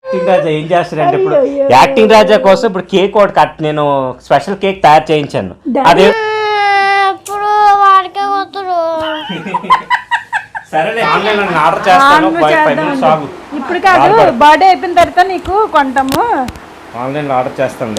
Acting రాజా ఏం చేస్తాడంటే ఇప్పుడు యాక్టింగ్ రాజా కోసం ఇప్పుడు కేక్ ఒకటి నేను స్పెషల్ కేక్ తయారు చేయించాను. అదే సరే ఆన్లైన్ ఆర్డర్ చేస్తాను. ఇప్పుడు కాదు, బర్త్డే అయిపోయిన తర్వాత నీకు కొంటాము. ఆన్లైన్లో ఆర్డర్ చేస్తాను.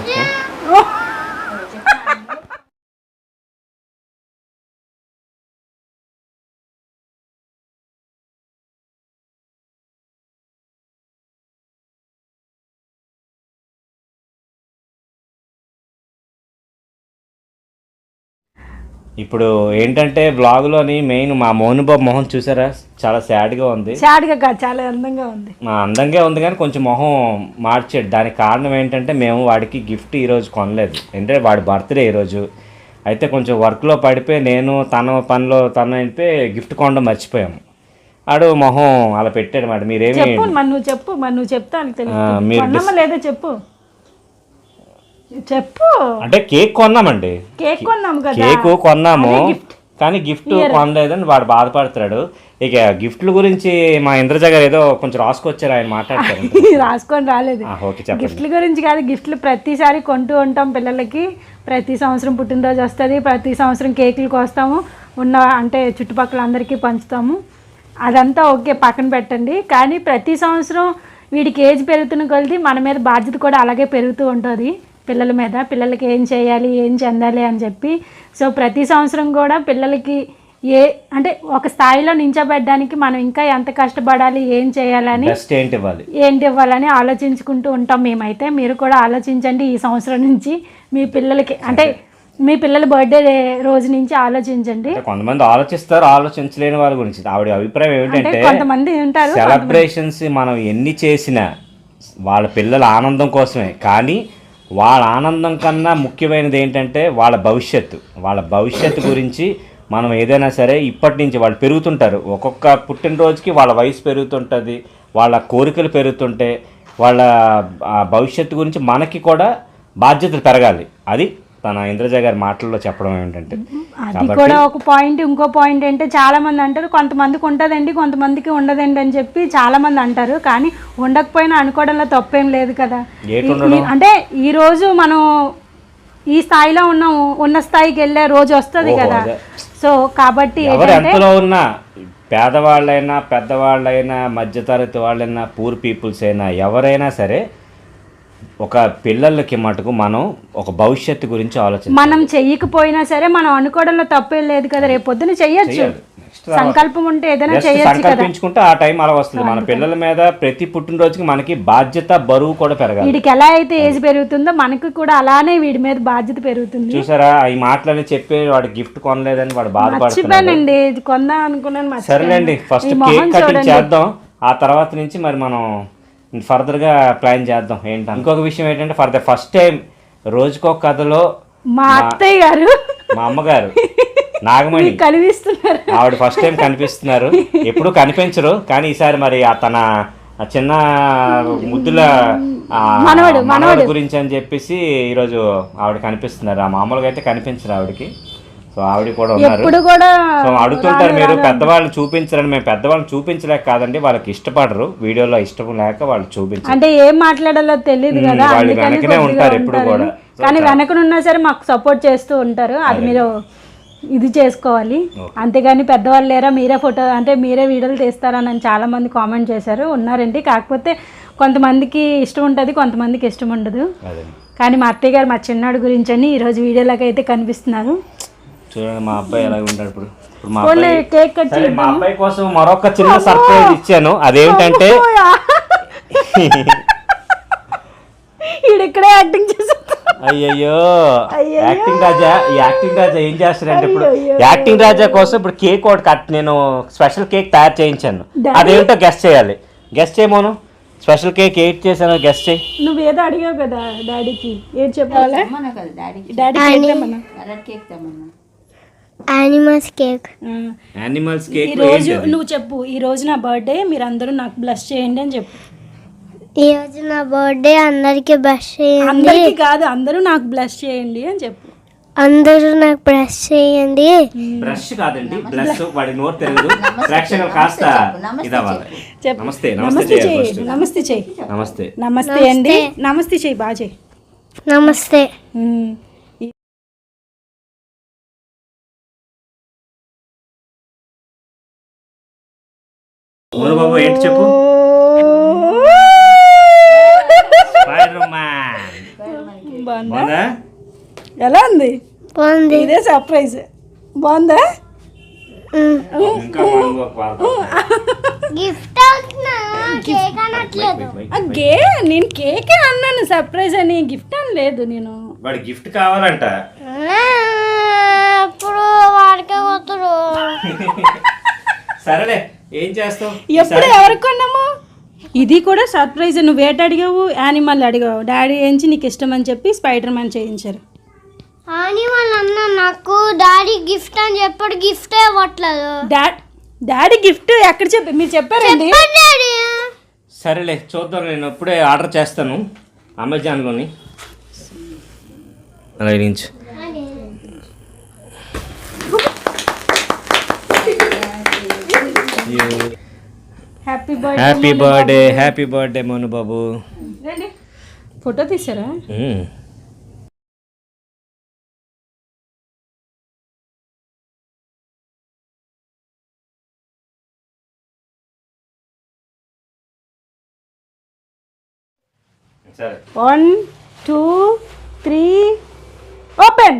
ఇప్పుడు ఏంటంటే వ్లాగ్లోని మెయిన్ మా మోహన్ బాబు మొహం చూసారా, చాలా సాడ్గా ఉంది. సాడ్గా కాదు, చాలా అందంగా ఉంది. అందంగా ఉంది కానీ కొంచెం మొహం మార్చాడు. దానికి కారణం ఏంటంటే మేము వాడికి గిఫ్ట్ ఈరోజు కొనలేదు. అంటే వాడి బర్త్డే ఈరోజు అయితే కొంచెం వర్క్లో పడిపోయి నేను తన పనిలో తను అయిపోయి గిఫ్ట్ కొనడం మర్చిపోయాము. ఆడు మొహం అలా పెట్టాడు మాట. మీరేమి నువ్వు చెప్తా లేదా చెప్పు. అంటే కేక్ కొన్నామండి, కేక్ కొన్నాము కానీ గిఫ్ట్ కొనలేదని వాడు బాధపడతాడు. ఇక గిఫ్ట్ల గురించి మా ఇంద్రజ గారు ఏదో కొంచెం రాసుకొచ్చారు, ఆయన మాట్లాడతారు. రాసుకొని రాలేదు. గిఫ్ట్ల గురించి కాదు, గిఫ్ట్లు ప్రతిసారి కొంటూ ఉంటాం పిల్లలకి. ప్రతి సంవత్సరం పుట్టినరోజు వస్తుంది, ప్రతి సంవత్సరం కేకులు కోస్తాము, అంటే చుట్టుపక్కల అందరికీ పంచుతాము. అదంతా ఓకే, పక్కన పెట్టండి. కానీ ప్రతి సంవత్సరం వీడికి ఏజ్ పెరుగుతున్న కొద్దీ మన మీద బాధ్యత కూడా అలాగే పెరుగుతూ ఉంటుంది. పిల్లల మీద, పిల్లలకి ఏం చేయాలి, ఏం చెందాలి అని చెప్పి. సో ప్రతి సంవత్సరం కూడా పిల్లలకి అంటే ఒక స్థాయిలో నించోబెట్టడానికి మనం ఇంకా ఎంత కష్టపడాలి, ఏం చేయాలని, ఏంటి ఇవ్వాలని ఆలోచించుకుంటూ ఉంటాం మేమైతే. మీరు కూడా ఆలోచించండి ఈ సంవత్సరం నుంచి మీ పిల్లలకి, అంటే మీ పిల్లల బర్త్డే రోజు నుంచి ఆలోచించండి. కొంతమంది ఆలోచిస్తారు, ఆలోచించలేని వాళ్ళ గురించి. ఆవిడ అభిప్రాయం ఏమిటంటే కొంతమంది ఉంటారు, సెలబ్రేషన్స్ మనం ఎన్ని చేసినా వాళ్ళ పిల్లల ఆనందం కోసమే. కానీ వాళ్ళ ఆనందం కన్నా ముఖ్యమైనది ఏంటంటే వాళ్ళ భవిష్యత్తు గురించి మనం ఏదైనా సరే ఇప్పటి నుంచి వాళ్ళు పెరుగుతుంటారు. ఒక్కొక్క పుట్టినరోజుకి వాళ్ళ వయసు పెరుగుతుంటుంది, వాళ్ళ కోరికలు పెరుగుతుంటే వాళ్ళ భవిష్యత్తు గురించి మనకి కూడా బాధ్యతలు పెరగాలి. అది తన ఇంద్రజ గారి మాటల్లో చెప్పడం ఏంటంటే అది కూడా ఒక పాయింట్. ఇంకో పాయింట్ అంటే చాలా మంది అంటారు కొంతమందికి ఉంటుందండి, కొంతమందికి ఉండదండి అని చెప్పి చాలా మంది అంటారు. కానీ ఉండకపోయినా అనుకోవడంలో తప్పేం లేదు కదా. అంటే ఈ రోజు మనం ఈ స్థాయిలో ఉన్నాము, ఉన్న స్థాయికి వెళ్ళే రోజు వస్తుంది కదా. సో కాబట్టి ఎంతలో ఉన్నా పేదవాళ్ళైనా పెద్దవాళ్ళైనా మధ్యతరగతి వాళ్ళైనా పూర్ పీపుల్స్ అయినా ఎవరైనా సరే ఒక పిల్లలకి మటుకు మనం ఒక భవిష్యత్తు గురించి ఆలోచించాలి. మనం చెయ్యకపోయినా సరే మనం అనుకోవడంలో తప్పేం లేదు కదా. రేపు పొద్దున చెయ్యొచ్చు, సంకల్పం ఉంటే ఏదైనా చేయొచ్చు కదా. సంకల్పించుకుంటే ఆ టైం అలా వస్తుంది. మన పిల్లల మీద ప్రతి పుట్టినరోజుకి మనకి బాధ్యత, బరువు కూడా పెరగాలి. వీడికి ఎలా అయితే ఏజ్ పెరుగుతుందో మనకి కూడా అలానే వీడి మీద బాధ్యత పెరుగుతుంది. చూసారా ఈ మాటలని చెప్పి వాడు గిఫ్ట్ కొనలేదని వాడు బాధపడుతున్నాడండి. కొందాం అనుకున్నాను. సరేలేండి, ఫస్ట్ కేక్ కటింగ్ చేద్దాం, ఆ తర్వాత నుంచి మరి మనం ఫర్దర్గా ప్లాన్ చేద్దాం. ఏంటంటే ఇంకొక విషయం ఏంటంటే ఫస్ట్ టైం రోజుకో కథలో మా అత్తయ్య గారు, మా అమ్మగారు నాగమణి కనిపిస్తున్నారు. ఆవిడ ఫస్ట్ టైం కనిపిస్తున్నారు. ఎప్పుడు కనిపించరు కానీ ఈసారి మరి తన చిన్న ముద్దుల మనవడు గురించి అని చెప్పేసి ఈరోజు ఆవిడ కనిపిస్తున్నారు. ఆ మామూలుగా అయితే కనిపించరు ఆవిడకి. సో ఆవిడ కూడా ఉన్నారు. సో అడుగుతుంటారు మీరు పెద్దవాళ్ళని చూపించరని. మేము పెద్దవాళ్ళని చూపించలేక కాదండి, వాళ్ళకి ఇష్టపడరు, వీడియోలో ఇష్టం లేక వాళ్ళు చూపించారు. అంటే ఏం మాట్లాడాలో తెలియదు కదా, వాళ్ళు వెనకనే ఉంటారు ఎప్పుడు కూడా. కానీ వెనకనున్నా సరే మాకు సపోర్ట్ చేస్తూ ఉంటారు. అది మీరు ఇది చేసుకోవాలి. అంతేగాని పెద్దవాళ్ళు లేరా, మీరే ఫోటో అంటే మీరే వీడియోలు తీస్తారని చాలా మంది కామెంట్ చేశారు. ఉన్నారండి, కాకపోతే కొంతమందికి ఇష్టం ఉంటుంది, కొంతమందికి ఇష్టం ఉండదు. కానీ మా అత్తయ్య గారు మా చిన్నాడు గురించి అని ఈరోజు వీడియోలోకి అయితే కనిపిస్తున్నారు. చూడండి మా అబ్బాయి ఎలాగ ఉంటాడు. ఇప్పుడు మా అబ్బాయి కోసం మరొక చిన్న సర్ప్రైజ్ ఇచ్చాను. అదేంటంటే అయ్యయ్యో యాక్టింగ్ రాజా ఏం చేస్తాడంటే ఇప్పుడు యాక్టింగ్ రాజా కోసం ఇప్పుడు కేక్ ఒకటి నేను స్పెషల్ కేక్ తయారు చేయించాను. అదేంటో గెస్ట్ చేయాలి. గెస్ట్ చేయమోను స్పెషల్ కేక్ ఏట్ చేశాను, గెస్ట్ చేయి. నువ్వు ఏదో అడిగావు కదా డాడీకి, ఏం చెప్పాలి? Animals cake. ఈ రోజు నువ్వు చెప్పు, ఈ రోజు నా బర్త్డే, మీరు అందరూ నాకు బ్లెస్ చేయండి అని చెప్పు. ఈ రోజు నా బర్త్డే, అందరికి బ్లెస్ చేయండి. అందరికి కాదు, అందరూ నాకు బ్లెస్ చేయండి అని చెప్పు. అందరూ నాకు బ్రష్ చేయండి. బ్రష్ కాదండి, బ్లస్. వాడి నోరు తెలియదు. ప్రేక్షకులు కాస్త ఇదవ్వాలి. నమస్తే నమస్తే చేయాలి first. నమస్తే చెయ్యి. నమస్తే. నమస్తే అండి. నమస్తే చెయ్యి, బాగా చెయ్యి. నమస్తే. మోను బాబు ఏంటి చెప్పు. Spider man. బాగుందా? ఎలా ఉంది? బాగుంది. ఇదే సర్ప్రైజ్. బాగుందా? ఇంకా బాగుంది. గిఫ్ట్ కేక్ అనట్లేదు. నేను కేకే అన్నాను, సర్ప్రైజ్ అని. గిఫ్ట్ అని లేదు. నేను వాడి గిఫ్ట్ కావాలంట. అప్పుడు వాడికే పోతాడు. సరేలే, ఏం చేస్తావు? ఎప్పుడు ఎవరికి కొన్నాము? ఇది కూడా సర్ప్రైజ్. నువ్వు వేట అడిగావు, యానిమల్ అడిగావు. డాడీ ఏంచి నీకు ఇష్టం అని చెప్పి స్పైడర్ మ్యాన్ చేయించారు. అని వాళ్ళ అన్న నాకు డాడీ గిఫ్ట్ అని చెప్పాడు, గిఫ్ట్ ఇవ్వట్లేదు. డాడీ గిఫ్ట్ ఎక్కడ చెప్పి మీరు చెప్పారండి? డాడీ సరేలే చూద్దాం. నేను ఇప్పుడే ఆర్డర్ చేస్తాను అమెజాన్లోని. అలా నుంచి హ్యాపీ బర్త్డే మోను బాబు. ఫోటో తీసారా? సరే, 1 2 3 ఓపెన్.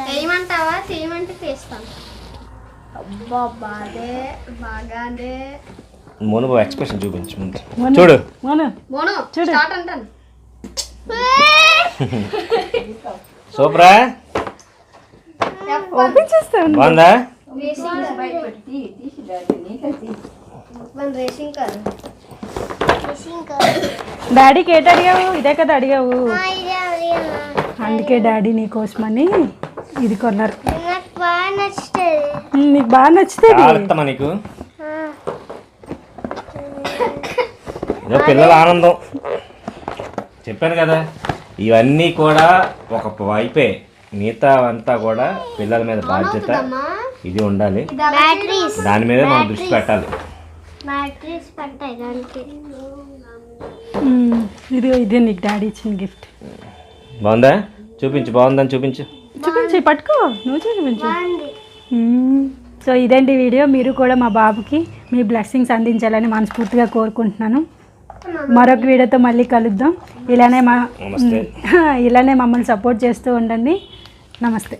చేయమంటావా? చేయమంటే చేస్తాను. అబ్బా బాగానే. మోను బాబు ఎక్స్ప్రెషన్ చూపించు ముందు. చూడు చూడు. అంటాను. సూపరా? ఓపెన్ చేస్తాను. బాగుందా? డాడీకి ఏట అడిగావు? ఇదే కదా అడిగావు. అందుకే డాడీ నీకోసమని ఇది కొన్నారు. నీకు బాగా నచ్చుతుంది. నీకు ఏదో పిల్లల ఆనందం. చెప్పాను కదా, ఇవన్నీ కూడా ఒక వైపే. మిగతా అంతా కూడా పిల్లల మీద బాధ్యత. ఇది ఉండాలి, దాని మీదే మనం దృష్టి పెట్టాలి. ఇదే నీకు డాడీ ఇచ్చిన గిఫ్ట్. బాగుందా? చూపించు. బాగుందని చూపించు. పట్టుకో, నువ్వు చూపించు. సో ఇదేంటి వీడియో. మీరు కూడా మా బాబుకి మీ బ్లెస్సింగ్స్ అందించాలని మనస్ఫూర్తిగా కోరుకుంటున్నాను. మరొక వీడియోతో మళ్ళీ కలుద్దాం. ఇలానే మమ్మల్ని సపోర్ట్ చేస్తూ ఉండండి. నమస్తే.